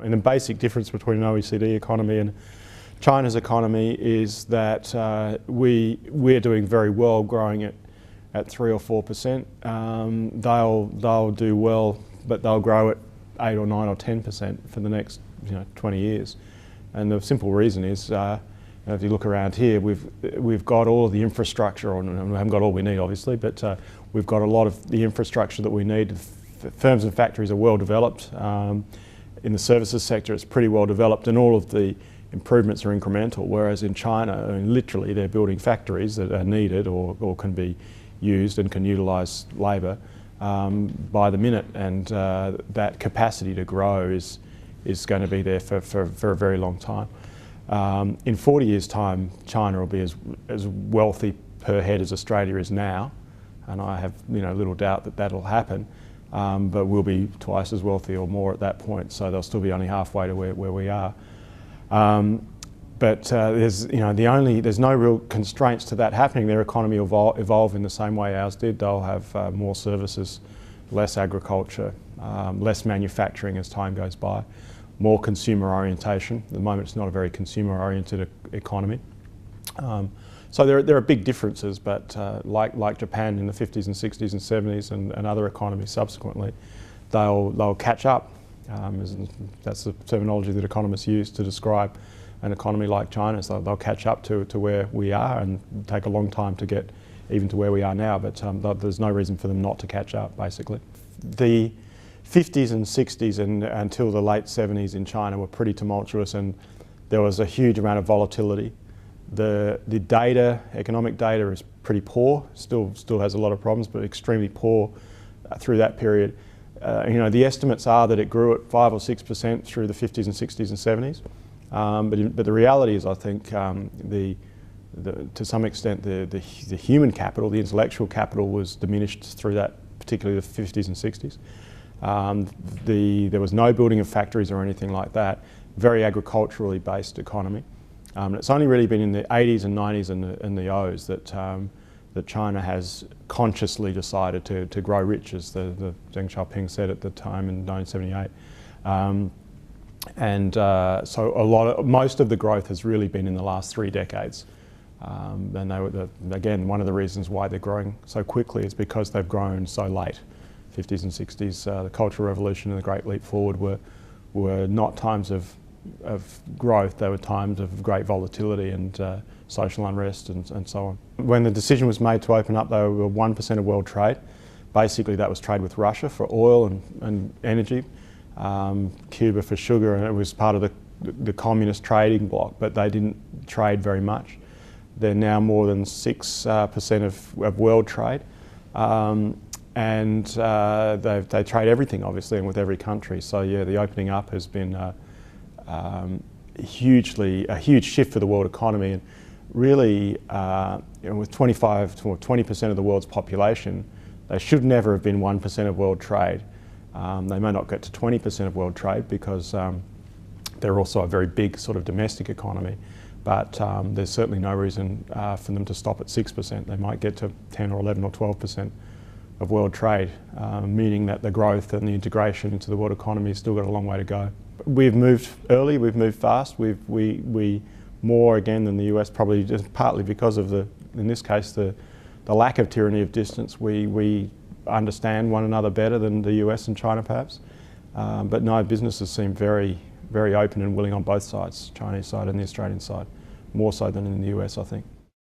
And the basic difference between an OECD economy and China's economy is that we're doing very well growing it at 3 or 4%. They'll do well, but they'll grow at 8 or 9 or 10% for the next 20 years. And the simple reason is, if you look around here, we've got all of the infrastructure, and we haven't got all we need obviously, but we've got a lot of the infrastructure that we need. Firms and factories are well developed. In the services sector, it's pretty well developed, and all of the improvements are incremental, whereas in China, I mean, literally they're building factories that are needed or can be used and can utilise labour by the minute, and that capacity to grow is going to be there for a very long time. In 40 years' time, China will be as wealthy per head as Australia is now, and I have little doubt that that'll happen. But we'll be twice as wealthy or more at that point, so they'll still be only halfway to where we are. There's no real constraints to that happening. Their economy will evolve in the same way ours did. They'll have more services, less agriculture, less manufacturing as time goes by, more consumer orientation. At the moment, it's not a very consumer-oriented economy. So there are big differences, but like Japan in the 50s and 60s and 70s and other economies subsequently, they'll catch up. That's the terminology that economists use to describe an economy like China. So they'll catch up to where we are, and take a long time to get even to where we are now, but there's no reason for them not to catch up, basically. The 50s and 60s and until the late 70s in China were pretty tumultuous, and there was a huge amount of volatility. The data, economic data, is pretty poor. Still has a lot of problems, but extremely poor through that period. The estimates are that it grew at 5 or 6% through the 50s and 60s and 70s. But the reality is, I think, to some extent, the human capital, the intellectual capital, was diminished through that, particularly the 50s and 60s. There was no building of factories or anything like that. Very agriculturally based economy. And it's only really been in the 80s and 90s and the O's that China has consciously decided to grow rich, as the Deng Xiaoping said at the time in 1978. So most of the growth has really been in the last 3 decades. And again, one of the reasons why they're growing so quickly is because they've grown so late. 50s and 60s, the Cultural Revolution and the Great Leap Forward were not times of growth. They were times of great volatility and social unrest and so on. When the decision was made to open up, they were 1% of world trade. Basically, that was trade with Russia for oil and energy, Cuba for sugar, and it was part of the communist trading bloc, but they didn't trade very much. They're now more than 6% of world trade. And they trade everything, obviously, and with every country. So yeah, the opening up has been a huge shift for the world economy, and really, with 25 to 20% of the world's population, they should never have been 1% of world trade. They may not get to 20% of world trade because they're also a very big sort of domestic economy, but there's certainly no reason for them to stop at 6%. They might get to 10 or 11 or 12% of world trade, meaning that the growth and the integration into the world economy has still got a long way to go. We've moved early, we've moved fast, we more again than the US, probably just partly because of in this case, the lack of tyranny of distance. We understand one another better than the US and China perhaps, but no, businesses seem very, very open and willing on both sides, Chinese side and the Australian side, more so than in the US, I think.